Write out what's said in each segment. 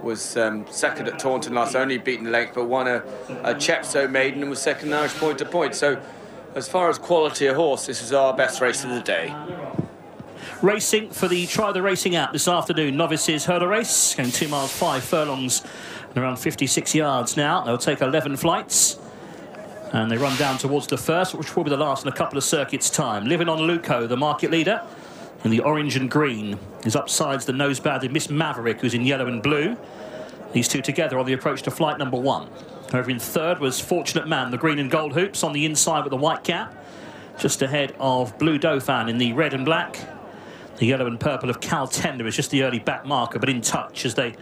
was second at Taunton last, only beaten length, but won a Chepstow maiden and was second Irish point to point. So as far as quality of horse, this is our best race of the day. Racing for the Try the Racing app this afternoon. Novices hurdle race, going 2 miles 5 furlongs and around 56 yards now. They'll take 11 flights. And they run down towards the first, which will be the last in a couple of circuits' time. Living on Luco, the market leader, in the orange and green. Is upsides the nosebanded Miss Maverick, who's in yellow and blue. These two together on the approach to flight number 1. Over in third was Fortunate Man, the green and gold hoops on the inside with the white cap. Just ahead of Blue Dauphin in the red and black. The yellow and purple of Cal Tender is just the early back marker, but in touch as they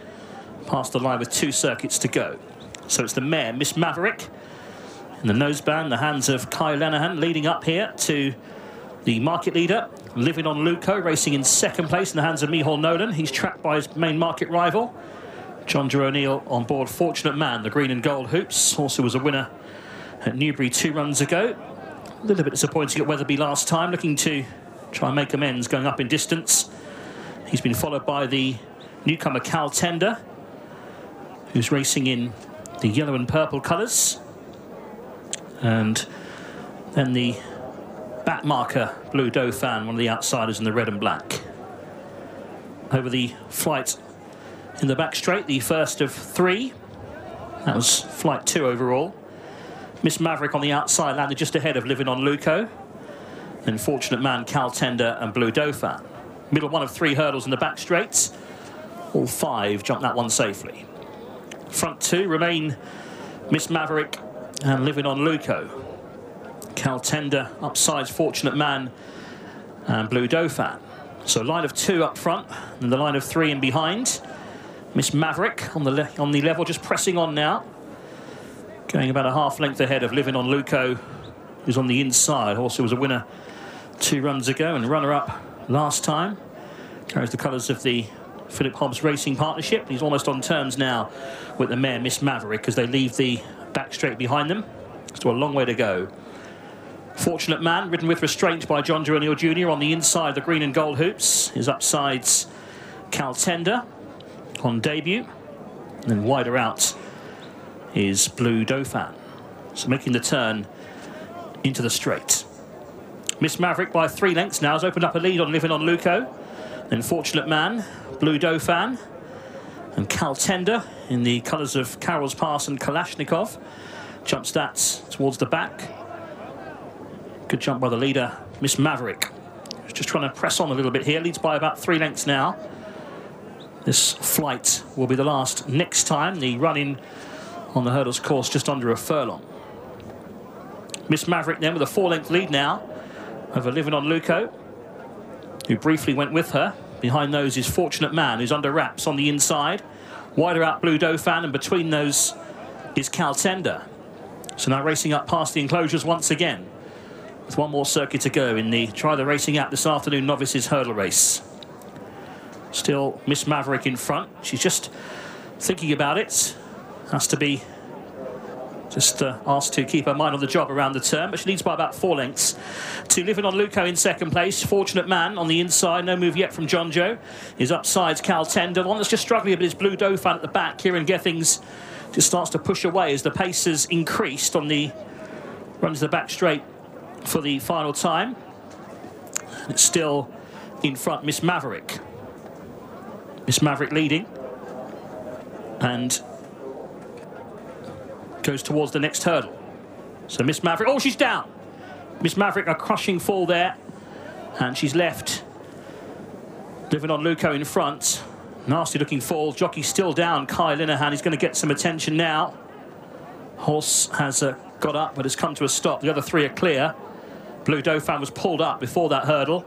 pass the line with 2 circuits to go. So it's the mare, Miss Maverick, in the noseband, the hands of Kai Lenehan, leading up here to the market leader, Living on Luco, racing in second place in the hands of Mihal Nolan. He's tracked by his main market rival, John Joe O'Neill, on board Fortunate Man, the green and gold hoops. Also was a winner at Newbury 2 runs ago. A little bit disappointing at Wetherby last time, looking to try and make amends, going up in distance. He's been followed by the newcomer Cal Tender, who's racing in the yellow and purple colours. And then the back marker, Blue Dauphin, one of the outsiders in the red and black. Over the flight in the back straight, the first of 3. That was flight 2 overall. Miss Maverick on the outside landed just ahead of Living on Luco. Then Fortunate Man, Cal Tender and Blue Dauphin. Middle one of 3 hurdles in the back straights. All 5 jumped that one safely. Front 2 remain Miss Maverick and Living on Luco. Cal Tender upsides Fortunate Man and Blue Dauphin. So line of 2 up front and the line of 3 in behind. Miss Maverick on the level, just pressing on now. Going about a half length ahead of Living on Luco, who's on the inside. Also was a winner 2 runs ago and runner-up last time. Carries the colours of the Philip Hobbs Racing Partnership. He's almost on terms now with the mare Miss Maverick as they leave the back straight behind them. Still a long way to go. Fortunate Man, ridden with restraint by John Joe O'Neill Jr. on the inside, the green and gold hoops. His upsides Cal Tender on debut. And then wider out is Blue Dauphin. So making the turn into the straight. Miss Maverick by 3 lengths now has opened up a lead on Living on Luco. Then Fortunate Man, Blue Dauphin and Cal Tender in the colours of Carroll's Pass and Kalashnikov. Jumps that towards the back. Good jump by the leader, Miss Maverick. Just trying to press on a little bit here. Leads by about 3 lengths now. This flight will be the last next time. The run-in on the hurdles course just under a furlong. Miss Maverick then with a 4-length lead now over Living on Luco, who briefly went with her. Behind those is Fortunate Man, who's under wraps on the inside. Wider out Blue Dauphin, and between those is Cal Tender. So now racing up past the enclosures once again, with 1 more circuit to go in the Try the Racing app this afternoon novices hurdle race. Still Miss Maverick in front. She's just thinking about it. Has to be just asked to keep her mind on the job around the turn, but she leads by about 4 lengths to Living on Luco in second place. Fortunate Man on the inside, no move yet from John Joe. His upside's Cal Tender. One that's just struggling a bit is Blue Dauphin at the back. Kieran Gethings just starts to push away as the pace has increased on the run to the back straight for the final time. And it's still in front, Miss Maverick. Miss Maverick leading and goes towards the next hurdle. So Miss Maverick, oh, she's down. Miss Maverick, a crushing fall there, and she's left Living on Luco in front. Nasty looking fall. Jockey still down. Kai Linehan is going to get some attention now. Horse has got up but has come to a stop. The other 3 are clear. Blue Dauphin was pulled up before that hurdle.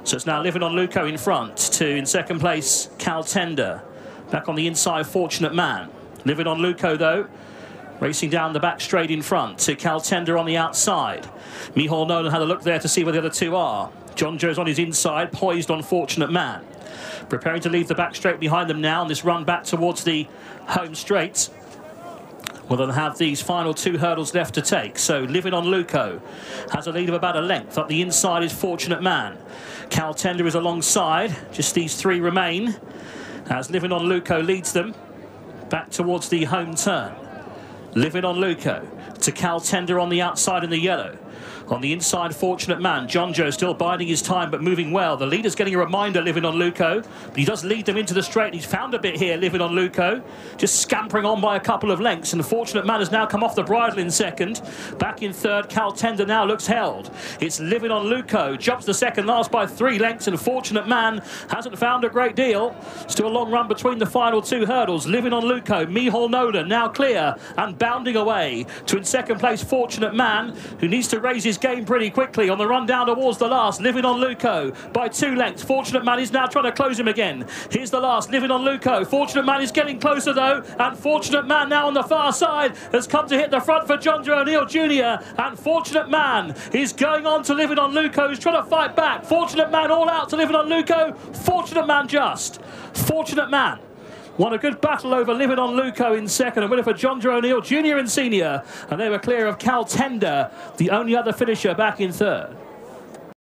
So it's now Living on Luco in front to, in second place, Cal Tender. Back on the inside, Fortunate Man. Living on Luco, though, racing down the back straight in front to Cal Tender on the outside. Mihal Nolan had a look there to see where the other 2 are. John Joe's on his inside, poised on Fortunate Man. Preparing to leave the back straight behind them now on this run back towards the home straight. Well, they'll have these final 2 hurdles left to take. So Living on Luco has a lead of about a length. Up the inside is Fortunate Man. Cal Tender is alongside. Just these 3 remain as Living on Luco leads them. back towards the home turn. Living on Luco to Cal Tender on the outside in the yellow. On the inside, Fortunate Man. John Joe still biding his time, but moving well. The leader's getting a reminder, Living on Luco. But he does lead them into the straight. He's found a bit here, Living on Luco. Just scampering on by a couple of lengths. And Fortunate Man has now come off the bridle in second. Back in third, Cal Tender now looks held. It's Living on Luco. Jumps the second last by 3 lengths. And Fortunate Man hasn't found a great deal. Still a long run between the final 2 hurdles. Living on Luco. Mihal Nolan now clear and bounding away to in second place, Fortunate Man, who needs to raise his game pretty quickly on the run down towards the last. Living on Luco by 2 lengths. Fortunate Man is now trying to close him again. Here's the last, Living on Luco. Fortunate Man is getting closer though, and Fortunate Man now on the far side has come to hit the front for John Joe O'Neill Jr. And Fortunate Man is going on to Living on Luco. He's trying to fight back. Fortunate Man all out to Living on Luco. Fortunate Man just. Fortunate Man won a good battle over Living on Luco in second, and winner for John Joe O'Neill Jr. and Senior. And they were clear of Cal Tender, the only other finisher back in third.